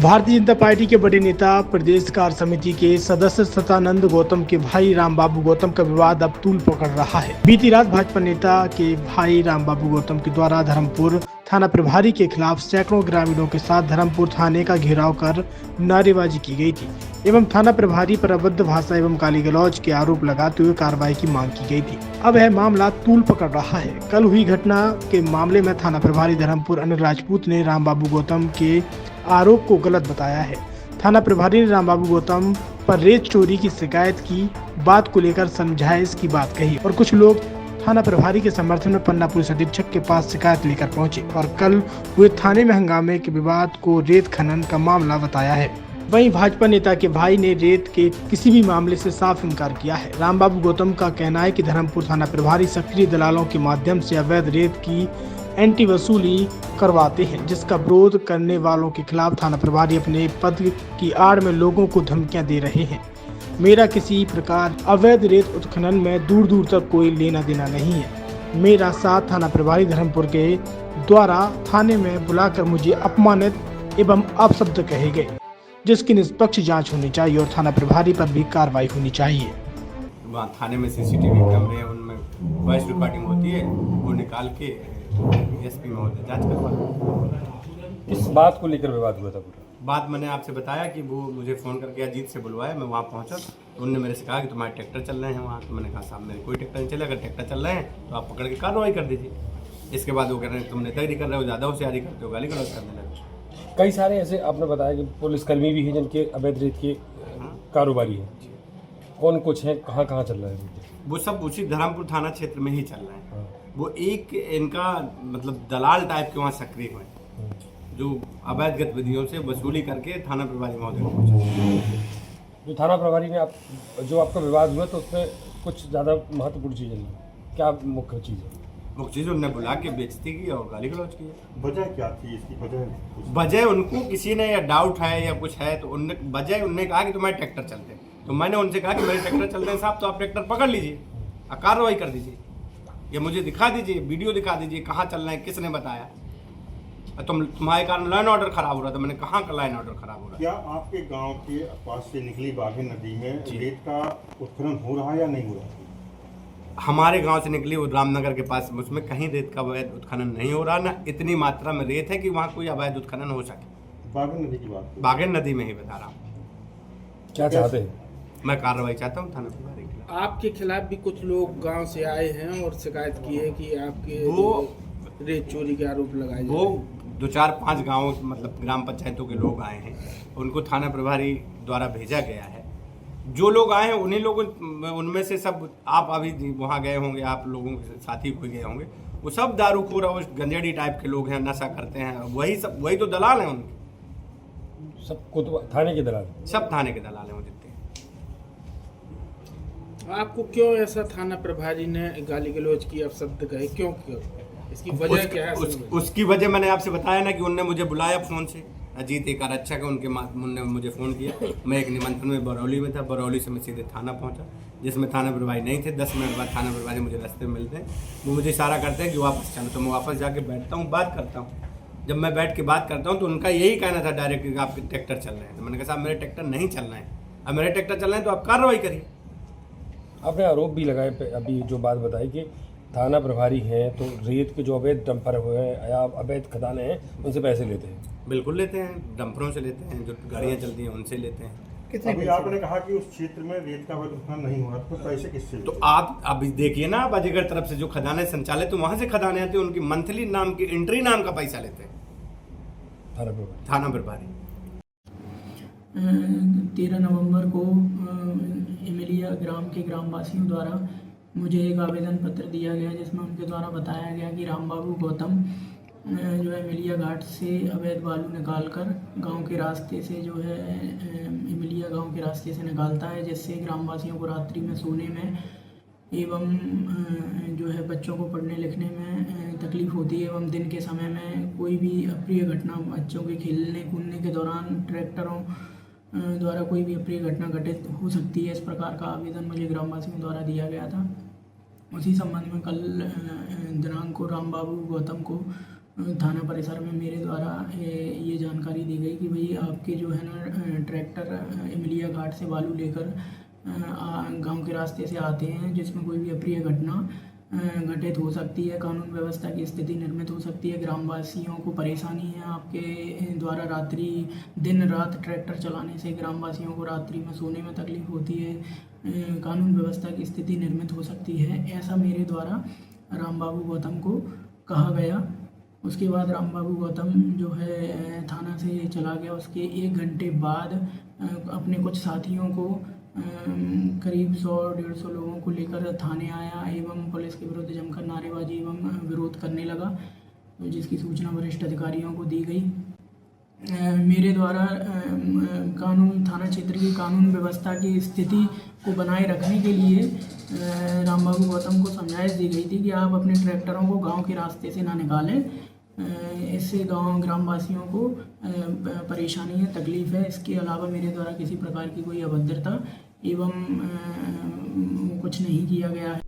Bharatiya Janata party के बड़े नेता प्रदेश कार्य समिति के सदस्य सतानंद गौतम के भाई रामबाबू गौतम का विवाद अब तूल पकड़ रहा है। बीती रात भाजपा नेता के भाई रामबाबू गौतम के द्वारा धर्मपुर थाना प्रभारी के खिलाफ सैकड़ों ग्रामीणों के साथ धर्मपुर थाने का घेराव कर नारेबाजी की गई थी एवं थाना प्रभारी पर अभद्र भाषा एवं गाली गलौज के आरोप लगाते हुए कार्रवाई की मांग की गई थी। अब यह मामला तूल पकड़ रहा है। कल हुई घटना के मामले में थाना प्रभारी धर्मपुर अनिल राजपूत ने रामबाबू गौतम के आरोप को गलत बताया है। थाना प्रभारी ने रामबाबू गौतम पर रेत चोरी की शिकायत की बात को लेकर समझाइश की बात कही और कुछ लोग थाना प्रभारी के समर्थन में पन्ना पुलिस अधीक्षक के पास शिकायत लेकर पहुंचे और कल हुए थाने में हंगामे के विवाद को रेत खनन का मामला बताया है। वहीं भाजपा नेता के भाई ने रेत के किसी भी मामले से साफ इनकार किया है। रामबाबू गौतम का कहना है कि धर्मपुर थाना प्रभारी सक्रिय दलालों के माध्यम से अवैध रेत की एंटी वसूली करवाते हैं, जिसका विरोध करने वालों के खिलाफ थाना प्रभारी अपने पद की आड़ में लोगों को धमकियां दे रहे हैं। मेरा किसी प्रकार अवैध रेत उत्खनन में दूर दूर तक कोई लेना देना नहीं है। मेरा साथ थाना प्रभारी धर्मपुर के द्वारा थाने में बुलाकर मुझे अपमानित एवं अपशब्द कहे गए, जिसकी निष्पक्ष जांच होनी चाहिए और थाना प्रभारी पर भी कार्रवाई होनी चाहिए। वहाँ थाने में सीसीटीवी कैमरे हैं, उनमें वॉइस रिकॉर्डिंग होती है, वो निकाल के एसपी महोदय जांच करवा। किस बात को लेकर विवाद हुआ था? पूरा बात मैंने आपसे बताया कि वो मुझे फ़ोन करके अजीत से बुलवाया, मैं वहाँ पहुँचा तो उनने मेरे से कहा कि तुम्हारे ट्रैक्टर चल रहे हैं वहाँ। तो मैंने कहा साहब मेरे कोई ट्रैक्टर नहीं चले, अगर ट्रैक्टर चल रहे हैं तो आप पकड़ के कार्रवाई कर दीजिए। इसके बाद वो कह रहे हैं तुम नेतागिरी कर रहे हो, ज़्यादा होशियारी करते हो, गाली गलौज करने लगे। कई सारे ऐसे आपने बताया कि पुलिसकर्मी भी हैं जिनके अवैध रेत के कारोबारी हैं। कौन कुछ हैं, कहाँ कहाँ चल रहा है? वो सब उसी धर्मपुर थाना क्षेत्र में ही चल रहे हैं। वो एक इनका मतलब दलाल टाइप के वहाँ सक्रिय हुए जो अवैध गतिविधियों से वसूली करके थाना प्रभारी महोदय को पहुँचा। जो थाना प्रभारी ने जो आपका विवाद हुआ तो उसमें कुछ ज़्यादा महत्वपूर्ण चीज़ें नहीं, क्या मुख्य चीज़ है? मुख्य चीज़ उनने बुला के बेइज्जती की और गाली गलौज की। वजह क्या थी इसकी? वजह उनको किसी ने या डाउट है या कुछ है तो उनने कहा कि तुम्हारे ट्रैक्टर चलते हैं। तो मैंने उनसे कहा कि मेरे ट्रैक्टर चलते हैं साहब, तो आप ट्रैक्टर पकड़ लीजिए और कार्रवाई कर दीजिए, या मुझे दिखा दीजिए, वीडियो दिखा दीजिए कहाँ चल रहा है, किसने बताया। तुम्हारे कारण लाइन ऑर्डर खराब हो रहा था। मैंने कहाँ का लाइन ऑर्डर खराब हो रहा है? क्या आपके गांव के पास से निकली बाघे नदी में रेत का उत्खनन हो रहा है या नहीं हो रहा है? हमारे गांव से निकली वो रामनगर के पास, उसमें कहीं रेत का अवैध उत्खनन नहीं हो रहा, ना इतनी मात्रा में रेत है कि वहाँ कोई अवैध उत्खनन हो सके। बाघे नदी की बात? बाघे नदी में ही बता रहा हूँ। क्या चाहते हैं? मैं कार्रवाई चाहता हूँ थाना प्रभारी के खिलाफ। आपके खिलाफ भी कुछ लोग गांव से आए हैं और शिकायत की है कि आपके वो रेत चोरी के आरोप लगाए वो 2-4-5 गाँव मतलब ग्राम पंचायतों के लोग आए हैं, उनको थाना प्रभारी द्वारा भेजा गया है। जो लोग आए हैं उन्हीं लोगों उनमें से सब आप अभी वहाँ गए होंगे, आप लोगों के साथी कोई गए होंगे, वो सब दारूखोर और गंजेड़ी टाइप के लोग हैं, नशा करते हैं, वही तो दलाल हैं उनके। सबको तो थाने के दलाल? सब थाने के दलाल हैं वो जितने। आपको क्यों ऐसा थाना प्रभारी ने गाली गलौज की, अपशब्द कहे, क्यों इसकी वजह क्या है? उसकी वजह मैंने आपसे बताया ना कि उनने मुझे बुलाया फ़ोन से। अजीत एक आरक्षक है, उनने मुझे फ़ोन किया। मैं एक निमंत्रण में बरौली में था, बरौली से मैं सीधे थाना पहुंचा, जिसमें थाना प्रभारी नहीं थे। 10 मिनट बाद थाना प्रभारी मुझे रास्ते में मिलते हैं, वो मुझे इशारा करते हैं कि वापस चलो। तो मैं वापस जाके बैठता हूँ, बात करता हूँ। जब मैं बैठ के बात करता हूँ तो उनका यही कहना था डायरेक्ट कि आपके ट्रैक्टर चल रहे हैं। तो मैंने कहा साहब मेरे ट्रैक्टर नहीं चल रहे हैं, अब मेरे ट्रैक्टर चल रहे हैं तो आप कार्रवाई करिए। आपने आरोप भी लगाए अभी जो बात बताई कि थाना प्रभारी हैं तो रेत के जो अवैध डंपर हुए हैं या अवैध खदानें हैं उनसे पैसे लेते हैं। बिल्कुल लेते हैं, डंपरों से लेते हैं, जो गाड़ियाँ चलती हैं उनसे लेते हैं। अभी आपने कहा कि उस क्षेत्र में रेत का अवैध उत्खनन नहीं हो रहा, तो पैसे किससे? तो आप अभी देखिए ना, बाजीगर तरफ से जो खदानें संचालित तो वहाँ से खदानें आती हैं, उनकी मंथली नाम की एंट्री नाम का पैसा लेते हैं थाना प्रभारी। 13 नवंबर को इमलिया ग्राम के ग्रामवासियों द्वारा मुझे एक आवेदन पत्र दिया गया, जिसमें उनके द्वारा बताया गया कि रामबाबू गौतम जो है इमलिया घाट से अवैध बालू निकालकर गांव के रास्ते से जो है इमलिया गांव के रास्ते से निकालता है, जिससे ग्रामवासियों को रात्रि में सोने में एवं जो है बच्चों को पढ़ने लिखने में तकलीफ़ होती है एवं दिन के समय में कोई भी अप्रिय घटना बच्चों के खेलने कूदने के दौरान ट्रैक्टरों द्वारा कोई भी अप्रिय घटना घटित हो सकती है। इस प्रकार का आवेदन मुझे ग्रामवासियों द्वारा दिया गया था। उसी संबंध में कल दिनांक को रामबाबू गौतम को थाना परिसर में मेरे द्वारा ये जानकारी दी गई कि भाई आपके जो है ना ट्रैक्टर इमलिया घाट से बालू लेकर गांव के रास्ते से आते हैं, जिसमें कोई भी अप्रिय घटना घटित हो सकती है, कानून व्यवस्था की स्थिति निर्मित हो सकती है, ग्रामवासियों को परेशानी है। आपके द्वारा रात्रि दिन रात ट्रैक्टर चलाने से ग्रामवासियों को रात्रि में सोने में तकलीफ होती है, कानून व्यवस्था की स्थिति निर्मित हो सकती है, ऐसा मेरे द्वारा राम बाबू गौतम को कहा गया। उसके बाद राम बाबू गौतम जो है थाना से चला गया। उसके 1 घंटे बाद अपने कुछ साथियों को करीब 100-150 लोगों को लेकर थाने आया एवं पुलिस के विरुद्ध जमकर नारेबाजी एवं विरोध करने लगा, जिसकी सूचना वरिष्ठ अधिकारियों को दी गई। मेरे द्वारा कानून थाना क्षेत्र की कानून व्यवस्था की स्थिति को बनाए रखने के लिए राम बाबू गौतम को समझाइश दी गई थी कि आप अपने ट्रैक्टरों को गांव के रास्ते से ना निकालें, इससे ग्रामवासियों को परेशानी है, तकलीफ़ है। इसके अलावा मेरे द्वारा किसी प्रकार की कोई अभद्रता एवं कुछ नहीं किया गया है।